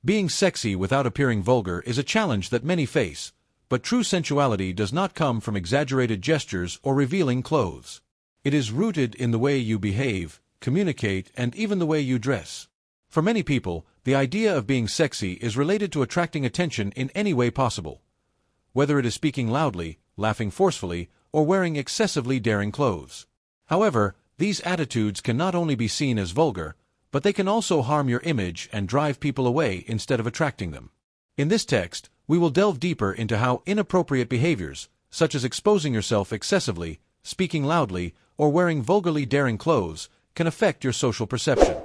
Being sexy without appearing vulgar is a challenge that many face, but true sensuality does not come from exaggerated gestures or revealing clothes. It is rooted in the way you behave, communicate, and even the way you dress. For many people, the idea of being sexy is related to attracting attention in any way possible. Whether it is speaking loudly, laughing forcefully, or wearing excessively daring clothes. However, these attitudes can not only be seen as vulgar, but they can also harm your image and drive people away instead of attracting them. In this text, we will delve deeper into how inappropriate behaviors, such as exposing yourself excessively, speaking loudly, or wearing vulgarly daring clothes, can affect your social perception.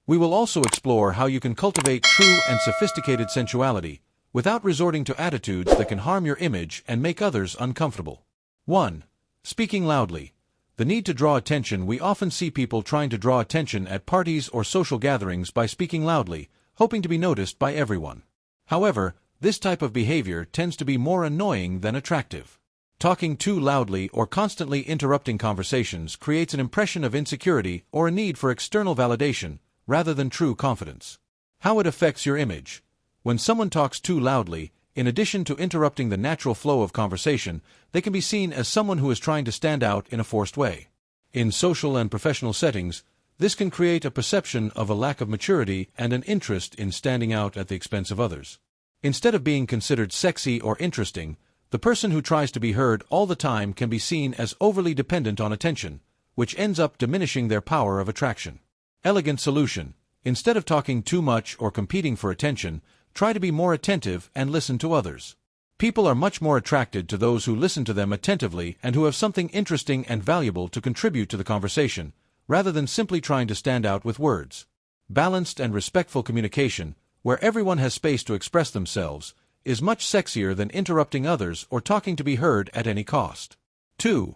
We will also explore how you can cultivate true and sophisticated sensuality, without resorting to attitudes that can harm your image and make others uncomfortable. 1. Speaking loudly. The need to draw attention. We often see people trying to draw attention at parties or social gatherings by speaking loudly, hoping to be noticed by everyone. However, this type of behavior tends to be more annoying than attractive. Talking too loudly or constantly interrupting conversations creates an impression of insecurity or a need for external validation, rather than true confidence. How it affects your image. When someone talks too loudly, in addition to interrupting the natural flow of conversation, they can be seen as someone who is trying to stand out in a forced way. In social and professional settings, this can create a perception of a lack of maturity and an interest in standing out at the expense of others. Instead of being considered sexy or interesting, the person who tries to be heard all the time can be seen as overly dependent on attention, which ends up diminishing their power of attraction. Elegant solution. Instead of talking too much or competing for attention, try to be more attentive and listen to others. People are much more attracted to those who listen to them attentively and who have something interesting and valuable to contribute to the conversation, rather than simply trying to stand out with words. Balanced and respectful communication, where everyone has space to express themselves, is much sexier than interrupting others or talking to be heard at any cost. 2.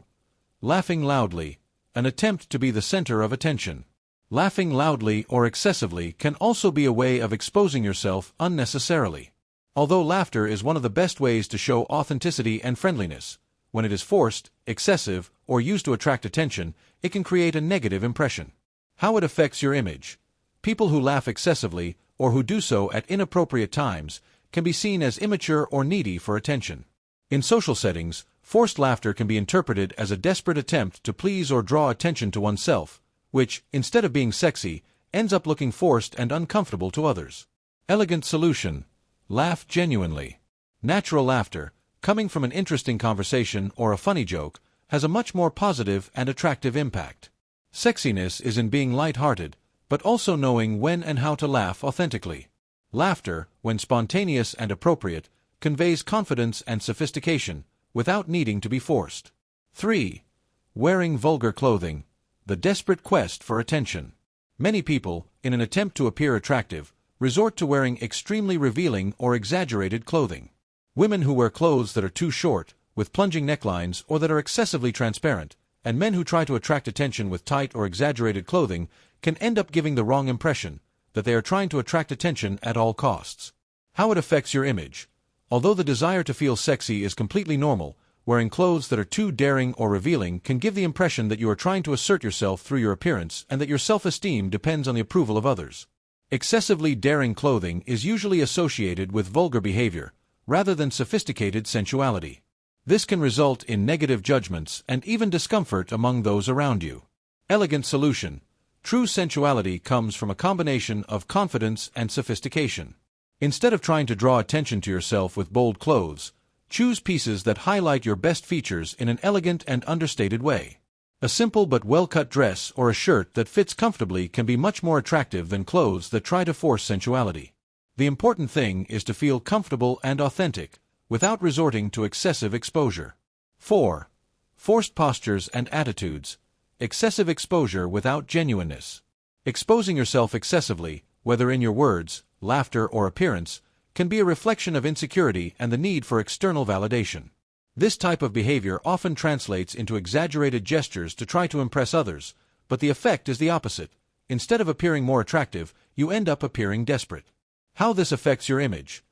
Laughing loudly. An attempt to be the center of attention. Laughing loudly or excessively can also be a way of exposing yourself unnecessarily. Although laughter is one of the best ways to show authenticity and friendliness, when it is forced, excessive, or used to attract attention, it can create a negative impression. How it affects your image. People who laugh excessively, or who do so at inappropriate times, can be seen as immature or needy for attention. In social settings, forced laughter can be interpreted as a desperate attempt to please or draw attention to oneself, which, instead of being sexy, ends up looking forced and uncomfortable to others. Elegant solution. Laugh genuinely. Natural laughter, coming from an interesting conversation or a funny joke, has a much more positive and attractive impact. Sexiness is in being light-hearted, but also knowing when and how to laugh authentically. Laughter, when spontaneous and appropriate, conveys confidence and sophistication, without needing to be forced. 3. Wearing vulgar clothing. The desperate quest for attention. Many people, in an attempt to appear attractive, resort to wearing extremely revealing or exaggerated clothing. Women who wear clothes that are too short, with plunging necklines or that are excessively transparent, and men who try to attract attention with tight or exaggerated clothing can end up giving the wrong impression, that they are trying to attract attention at all costs. How it affects your image. Although the desire to feel sexy is completely normal, wearing clothes that are too daring or revealing can give the impression that you are trying to assert yourself through your appearance and that your self-esteem depends on the approval of others. Excessively daring clothing is usually associated with vulgar behavior, rather than sophisticated sensuality. This can result in negative judgments and even discomfort among those around you. Elegant solution. True sensuality comes from a combination of confidence and sophistication. Instead of trying to draw attention to yourself with bold clothes, choose pieces that highlight your best features in an elegant and understated way. A simple but well-cut dress or a shirt that fits comfortably can be much more attractive than clothes that try to force sensuality. The important thing is to feel comfortable and authentic, without resorting to excessive exposure. 4. Forced postures and attitudes. Excessive exposure without genuineness. Exposing yourself excessively, whether in your words, laughter, or appearance, can be a reflection of insecurity and the need for external validation. This type of behavior often translates into exaggerated gestures to try to impress others, but the effect is the opposite. Instead of appearing more attractive, you end up appearing desperate. How this affects your image.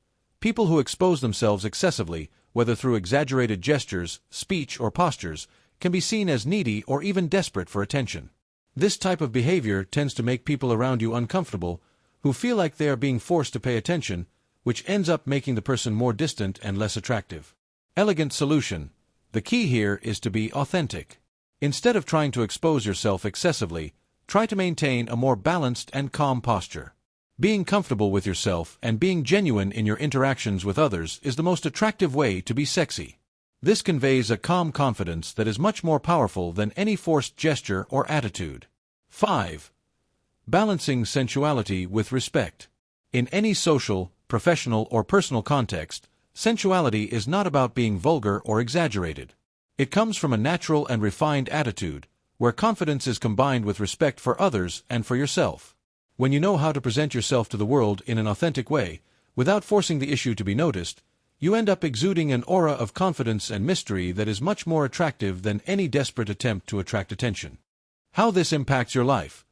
People who expose themselves excessively, whether through exaggerated gestures, speech, or postures, can be seen as needy or even desperate for attention. This type of behavior tends to make people around you uncomfortable, who feel like they are being forced to pay attention, which ends up making the person more distant and less attractive. Elegant solution. The key here is to be authentic. Instead of trying to expose yourself excessively, try to maintain a more balanced and calm posture. Being comfortable with yourself and being genuine in your interactions with others is the most attractive way to be sexy. This conveys a calm confidence that is much more powerful than any forced gesture or attitude. 5. Balancing sensuality with respect. In any social, professional, or personal context, sensuality is not about being vulgar or exaggerated. It comes from a natural and refined attitude, where confidence is combined with respect for others and for yourself. When you know how to present yourself to the world in an authentic way, without forcing the issue to be noticed, you end up exuding an aura of confidence and mystery that is much more attractive than any desperate attempt to attract attention. How this impacts your life.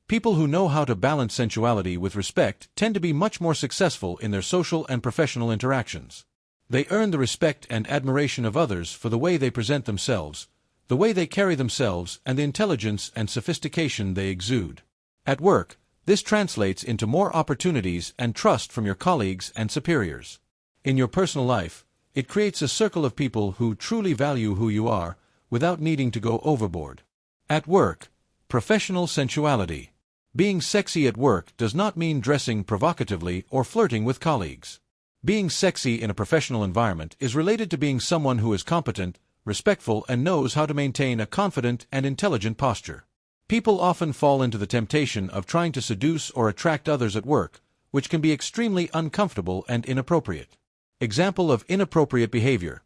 People who know how to balance sensuality with respect tend to be much more successful in their social and professional interactions. They earn the respect and admiration of others for the way they present themselves, the way they carry themselves, and the intelligence and sophistication they exude. At work, this translates into more opportunities and trust from your colleagues and superiors. In your personal life, it creates a circle of people who truly value who you are, without needing to go overboard. At work, professional sensuality. Being sexy at work does not mean dressing provocatively or flirting with colleagues. Being sexy in a professional environment is related to being someone who is competent, respectful, and knows how to maintain a confident and intelligent posture. People often fall into the temptation of trying to seduce or attract others at work, which can be extremely uncomfortable and inappropriate. Example of inappropriate behavior: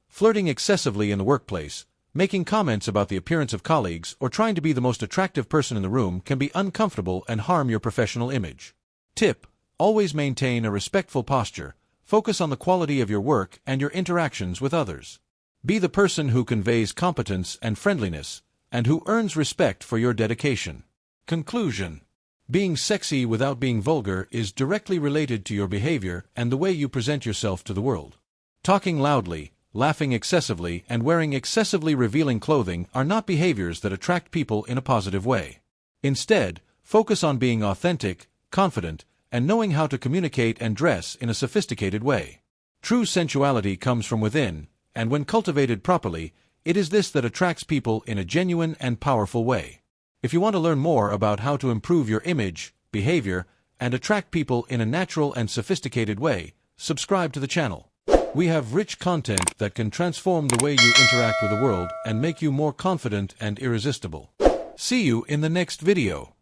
flirting excessively in the workplace, making comments about the appearance of colleagues, or trying to be the most attractive person in the room can be uncomfortable and harm your professional image. Tip: always maintain a respectful posture. Focus on the quality of your work and your interactions with others. Be the person who conveys competence and friendliness, and who earns respect for your dedication. Conclusion. Being sexy without being vulgar is directly related to your behavior and the way you present yourself to the world. Talking loudly, laughing excessively, and wearing excessively revealing clothing are not behaviors that attract people in a positive way. Instead, focus on being authentic, confident, and knowing how to communicate and dress in a sophisticated way. True sensuality comes from within, and when cultivated properly, it is this that attracts people in a genuine and powerful way. If you want to learn more about how to improve your image, behavior, and attract people in a natural and sophisticated way, subscribe to the channel. We have rich content that can transform the way you interact with the world and make you more confident and irresistible. See you in the next video.